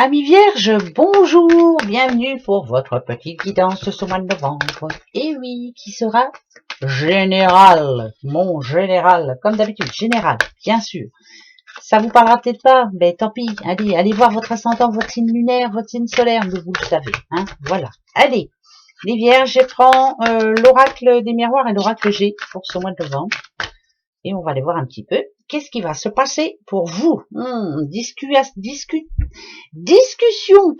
Amis vierges, bonjour, bienvenue pour votre petite guidance de ce mois de novembre. Et oui, qui sera général, mon général, comme d'habitude, général, bien sûr. Ça vous parlera peut-être pas, mais tant pis, allez voir votre ascendant, votre signe lunaire, votre signe solaire, mais vous le savez, hein, voilà. Allez, les vierges, je prends l'oracle des miroirs et l'oracle G pour ce mois de novembre. Et on va aller voir un petit peu qu'est-ce qui va se passer pour vous. Discussion,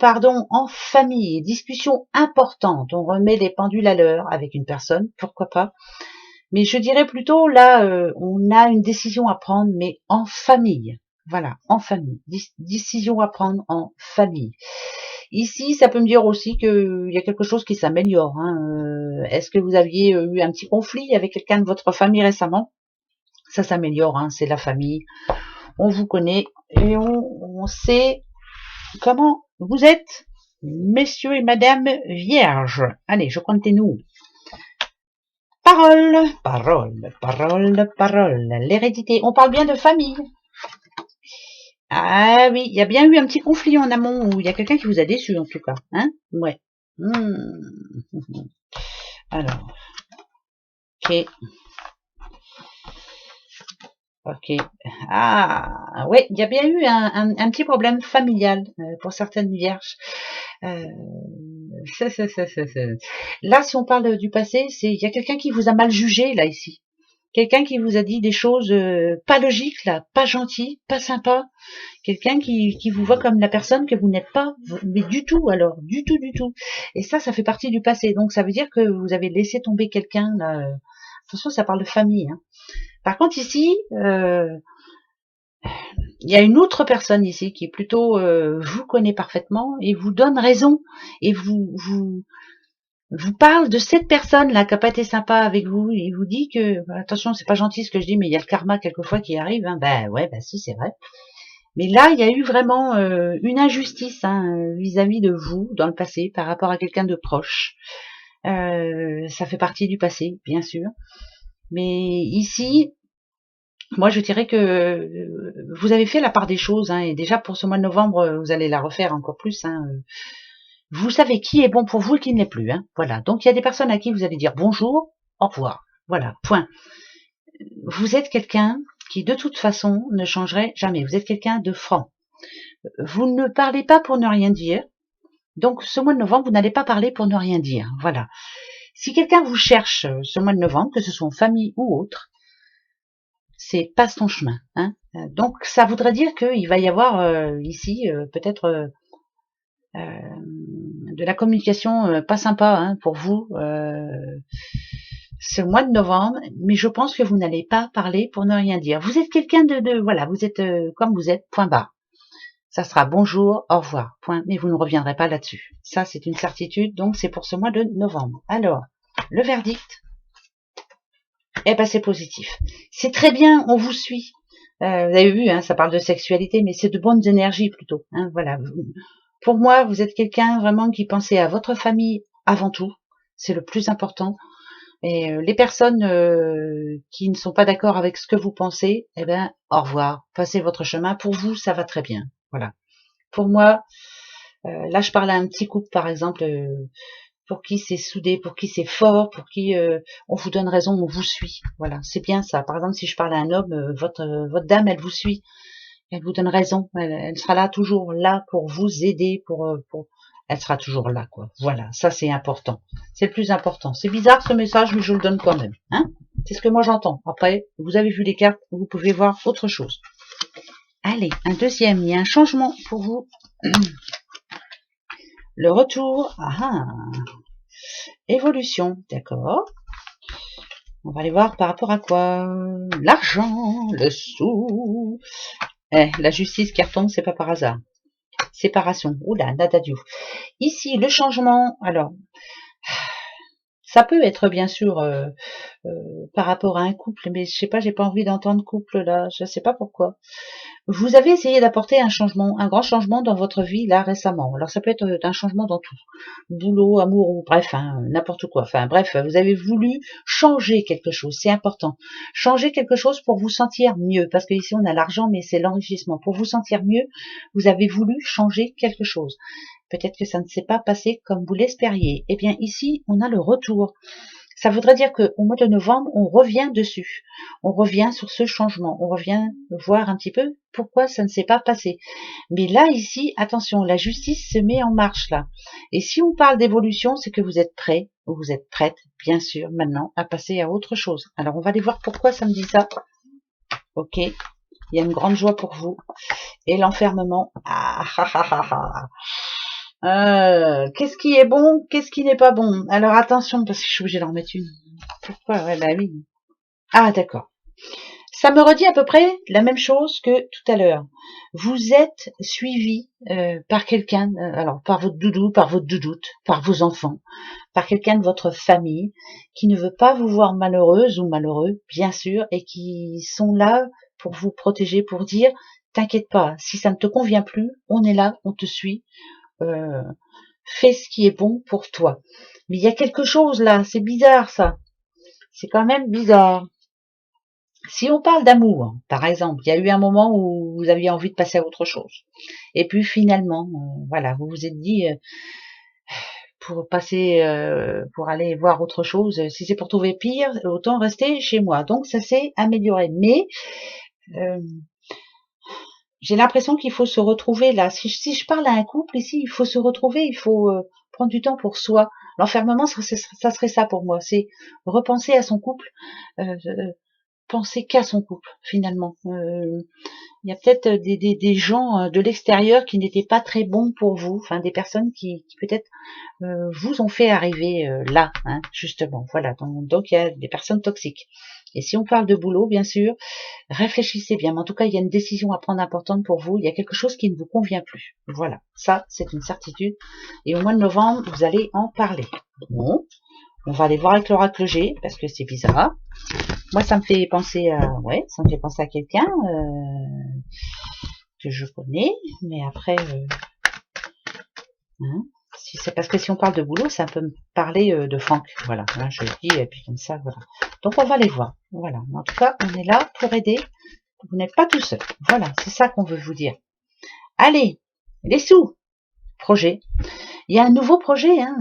en famille, discussion importante. On remet les pendules à l'heure avec une personne, pourquoi pas. Mais je dirais plutôt là, on a une décision à prendre, mais en famille. Voilà, en famille. Décision à prendre en famille. Ici, ça peut me dire aussi qu'il y a quelque chose qui s'améliore. Est-ce que vous aviez eu un petit conflit avec quelqu'un de votre famille récemment? Ça s'améliore, c'est la famille. On vous connaît et on sait comment vous êtes, messieurs et madame vierges. Allez, je continue. Parole, parole, parole, parole. L'hérédité. On parle bien de famille. Ah oui, il y a bien eu un petit conflit en amont où il y a quelqu'un qui vous a déçu en tout cas. Ouais. Alors. Ok. Ok. Ah, ouais, il y a bien eu un petit problème familial pour certaines vierges. Là, si on parle du passé, il y a quelqu'un qui vous a mal jugé là ici. Quelqu'un qui vous a dit des choses pas logiques là, pas gentilles, pas sympas. Quelqu'un qui vous voit comme la personne que vous n'êtes pas, mais du tout alors, du tout, du tout. Et ça fait partie du passé. Donc ça veut dire que vous avez laissé tomber quelqu'un là. Attention, ça parle de famille. Par contre ici, il y a une autre personne ici qui plutôt vous connaît parfaitement et vous donne raison et vous parle de cette personne là qui a pas été sympa avec vous et vous dit que attention, c'est pas gentil ce que je dis, mais il y a le karma quelquefois qui arrive. Si, c'est vrai. Mais là, il y a eu vraiment une injustice vis-à-vis de vous dans le passé par rapport à quelqu'un de proche. Ça fait partie du passé, bien sûr. Mais ici, moi, je dirais que vous avez fait la part des choses, et déjà pour ce mois de novembre, vous allez la refaire encore plus. Vous savez qui est bon pour vous et qui ne l'est plus. Voilà. Donc, il y a des personnes à qui vous allez dire bonjour, au revoir. Voilà, point. Vous êtes quelqu'un qui, de toute façon, ne changerait jamais. Vous êtes quelqu'un de franc. Vous ne parlez pas pour ne rien dire. Donc, ce mois de novembre, vous n'allez pas parler pour ne rien dire. Voilà. Si quelqu'un vous cherche ce mois de novembre, que ce soit en famille ou autre, c'est passe ton chemin. Donc ça voudrait dire qu'il va y avoir ici peut-être de la communication pas sympa pour vous ce mois de novembre, mais je pense que vous n'allez pas parler pour ne rien dire. Vous êtes quelqu'un voilà, vous êtes comme vous êtes, point barre. Ça sera bonjour, au revoir, point, mais vous ne reviendrez pas là-dessus. Ça, c'est une certitude, donc c'est pour ce mois de novembre. Alors, le verdict, c'est positif. C'est très bien, on vous suit. Vous avez vu, ça parle de sexualité, mais c'est de bonnes énergies plutôt. Voilà. Pour moi, vous êtes quelqu'un vraiment qui pensez à votre famille avant tout. C'est le plus important. Et les personnes qui ne sont pas d'accord avec ce que vous pensez, au revoir. Passez votre chemin. Pour vous, ça va très bien. Voilà. Pour moi, là, je parle à un petit couple, par exemple, pour qui c'est soudé, pour qui c'est fort, pour qui on vous donne raison, on vous suit. Voilà, c'est bien ça. Par exemple, si je parle à un homme, votre dame, elle vous suit, elle vous donne raison, elle sera là, toujours là pour vous aider, elle sera toujours là, quoi. Voilà, ça c'est important. C'est le plus important. C'est bizarre ce message, mais je le donne quand même. C'est ce que moi j'entends. Après, vous avez vu les cartes, vous pouvez voir autre chose. Allez, un deuxième, il y a un changement pour vous. Le retour, évolution, d'accord. On va aller voir par rapport à quoi. L'argent, le sou. La justice qui retombe, c'est pas par hasard. Séparation, oula, nada du. Ici, le changement, alors, Ça peut être bien sûr par rapport à un couple, mais je sais pas, j'ai pas envie d'entendre couple là, je sais pas pourquoi. Vous avez essayé d'apporter un changement, un grand changement dans votre vie là récemment. Alors ça peut être un changement dans tout, boulot, amour ou bref, hein, n'importe quoi. Enfin bref, vous avez voulu changer quelque chose, c'est important. Changer quelque chose pour vous sentir mieux, parce que ici on a l'argent, mais c'est l'enrichissement. Pour vous sentir mieux, vous avez voulu changer quelque chose. Peut-être que ça ne s'est pas passé comme vous l'espériez. Eh bien ici, on a le retour. Ça voudrait dire qu'au mois de novembre, on revient dessus. On revient sur ce changement. On revient voir un petit peu pourquoi ça ne s'est pas passé. Mais là, ici, attention, la justice se met en marche là. Et si on parle d'évolution, c'est que vous êtes prêt, ou vous êtes prête, bien sûr, maintenant, à passer à autre chose. Alors, on va aller voir pourquoi ça me dit ça. Ok, il y a une grande joie pour vous. Et l'enfermement. Ah, ah, ah, ah, ah. Qu'est-ce qui est bon, qu'est-ce qui n'est pas bon? Alors attention, parce que je suis obligée d'en remettre une. Pourquoi? Ouais, bah oui. Ah, d'accord. Ça me redit à peu près la même chose que tout à l'heure. Vous êtes suivi par quelqu'un, alors par votre doudou, par votre doudoute, par vos enfants, par quelqu'un de votre famille qui ne veut pas vous voir malheureuse ou malheureux, bien sûr, et qui sont là pour vous protéger, pour dire, t'inquiète pas, si ça ne te convient plus, on est là, on te suit, fais ce qui est bon pour toi. Mais il y a quelque chose là, c'est bizarre ça. C'est quand même bizarre. Si on parle d'amour, par exemple, il y a eu un moment où vous aviez envie de passer à autre chose. Et puis finalement, voilà, vous vous êtes dit, pour passer, pour aller voir autre chose, si c'est pour trouver pire, autant rester chez moi. Donc ça s'est amélioré. Mais j'ai l'impression qu'il faut se retrouver là. Si je parle à un couple ici, il faut se retrouver, il faut prendre du temps pour soi. L'enfermement, ça serait ça pour moi. C'est repenser à son couple, penser qu'à son couple finalement. Il y a peut-être des gens de l'extérieur qui n'étaient pas très bons pour vous, enfin des personnes qui peut-être vous ont fait arriver là, hein, justement. Voilà, donc il y a des personnes toxiques. Et si on parle de boulot, bien sûr, réfléchissez bien. Mais en tout cas, il y a une décision à prendre importante pour vous. Il y a quelque chose qui ne vous convient plus. Voilà, ça, c'est une certitude. Et au mois de novembre, vous allez en parler. Bon, on va aller voir avec l'oracle G, parce que c'est bizarre. Moi, ça me fait penser à, ouais, ça me fait penser à quelqu'un que je connais, mais après, hein, si c'est parce que si on parle de boulot, ça peut me parler de Franck, voilà, hein, je le dis, et puis comme ça, voilà. Donc on va les voir, voilà. En tout cas, on est là pour aider. Vous n'êtes pas tout seul. Voilà, c'est ça qu'on veut vous dire. Allez, les sous, projet. Il y a un nouveau projet. Hein.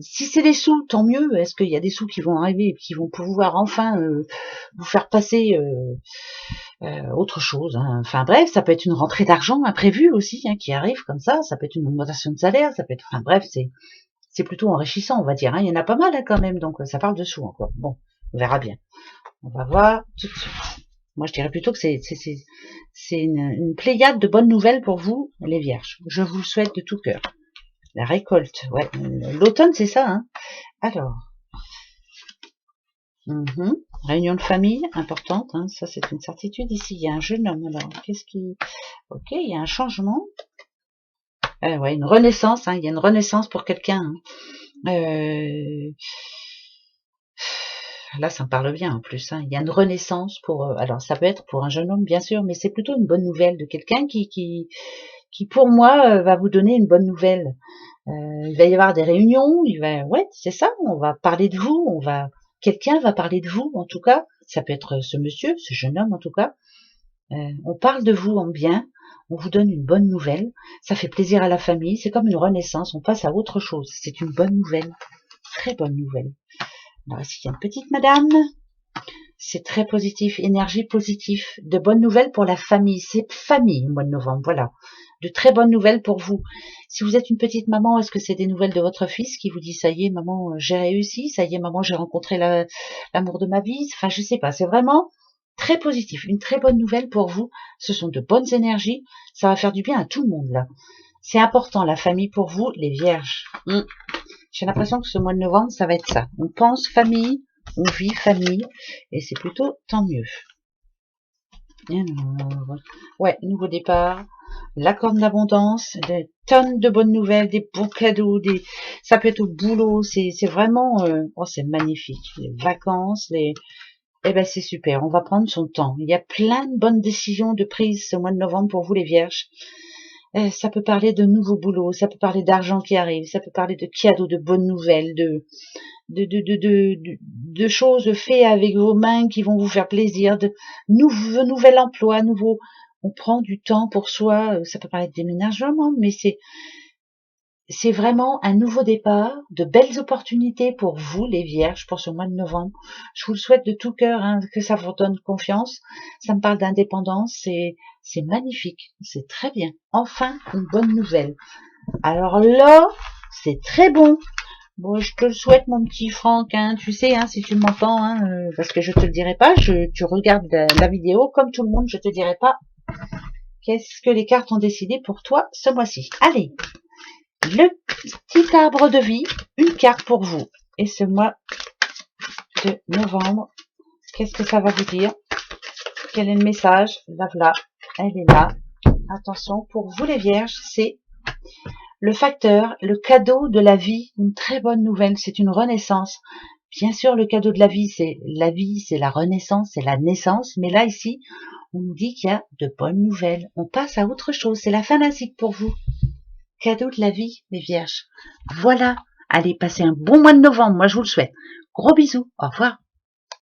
Si c'est des sous, tant mieux. Est-ce qu'il y a des sous qui vont arriver, qui vont pouvoir enfin vous faire passer autre chose. Hein. Enfin bref, ça peut être une rentrée d'argent imprévue aussi hein, qui arrive comme ça. Ça peut être une augmentation de salaire. Ça peut être. Enfin bref, c'est plutôt enrichissant, on va dire. Hein. Il y en a pas mal hein, quand même, donc ça parle de sous encore. Bon, on verra bien. On va voir tout de suite. Moi, je dirais plutôt que c'est une pléiade de bonnes nouvelles pour vous, les vierges. Je vous le souhaite de tout cœur. La récolte, ouais. L'automne, c'est ça, hein. Alors. Réunion de famille, importante, hein. Ça, c'est une certitude. Ici, il y a un jeune homme, alors. Qu'est-ce qui... Ok, il y a un changement. Ouais, une renaissance, hein. Il y a une renaissance pour quelqu'un, hein. Là, ça me parle bien en plus. Hein. Il y a une renaissance pour. Alors, ça peut être pour un jeune homme, bien sûr, mais c'est plutôt une bonne nouvelle de quelqu'un qui, pour moi, va vous donner une bonne nouvelle. Il va y avoir des réunions. Ouais, c'est ça. On va parler de vous. Quelqu'un va parler de vous, en tout cas. Ça peut être ce monsieur, ce jeune homme, en tout cas. On parle de vous en bien. On vous donne une bonne nouvelle. Ça fait plaisir à la famille. C'est comme une renaissance. On passe à autre chose. C'est une bonne nouvelle. Très bonne nouvelle. Alors ici, il y a une petite madame. C'est très positif, énergie positive. De bonnes nouvelles pour la famille. C'est famille au mois de novembre, voilà. De très bonnes nouvelles pour vous. Si vous êtes une petite maman, est-ce que c'est des nouvelles de votre fils qui vous dit, ça y est, maman, j'ai réussi, ça y est, maman, j'ai rencontré l'amour de ma vie. Enfin, je sais pas, c'est vraiment très positif. Une très bonne nouvelle pour vous. Ce sont de bonnes énergies. Ça va faire du bien à tout le monde, là. C'est important, la famille pour vous, les vierges. J'ai l'impression que ce mois de novembre, ça va être ça. On pense famille, on vit famille, et c'est plutôt tant mieux. Alors, ouais, nouveau départ. la corne d'abondance, des tonnes de bonnes nouvelles, des bons cadeaux, ça peut être au boulot, c'est vraiment, oh, c'est magnifique. Les vacances, eh ben c'est super, on va prendre son temps. Il y a plein de bonnes décisions de prise ce mois de novembre pour vous les vierges. Ça peut parler de nouveaux boulots, ça peut parler d'argent qui arrive, ça peut parler de cadeaux, de bonnes nouvelles, de choses faites avec vos mains qui vont vous faire plaisir, de nouvel emploi, on prend du temps pour soi, ça peut parler de déménagement, mais c'est vraiment un nouveau départ, de belles opportunités pour vous, les vierges, pour ce mois de novembre. Je vous le souhaite de tout cœur, hein, que ça vous donne confiance. Ça me parle d'indépendance, c'est magnifique, c'est très bien. Enfin, une bonne nouvelle. Alors là, c'est très bon. Bon, je te le souhaite, mon petit Franck, hein, tu sais, hein, si tu m'entends, hein, parce que je te le dirai pas, tu regardes la vidéo, comme tout le monde, je te dirai pas qu'est-ce que les cartes ont décidé pour toi ce mois-ci. Allez, le petit arbre de vie, une carte pour vous. Et ce mois de novembre, qu'est-ce que ça va vous dire? Quel est le message? La voilà, elle est là. Attention, pour vous les vierges, c'est le facteur, le cadeau de la vie, une très bonne nouvelle, c'est une renaissance. Bien sûr, le cadeau de la vie, c'est la renaissance, c'est la naissance, mais là, ici, on nous dit qu'il y a de bonnes nouvelles. On passe à autre chose, c'est la fin d'un cycle pour vous. Cadeau de la vie, les vierges. Voilà, allez, passez un bon mois de novembre, moi je vous le souhaite. Gros bisous, au revoir.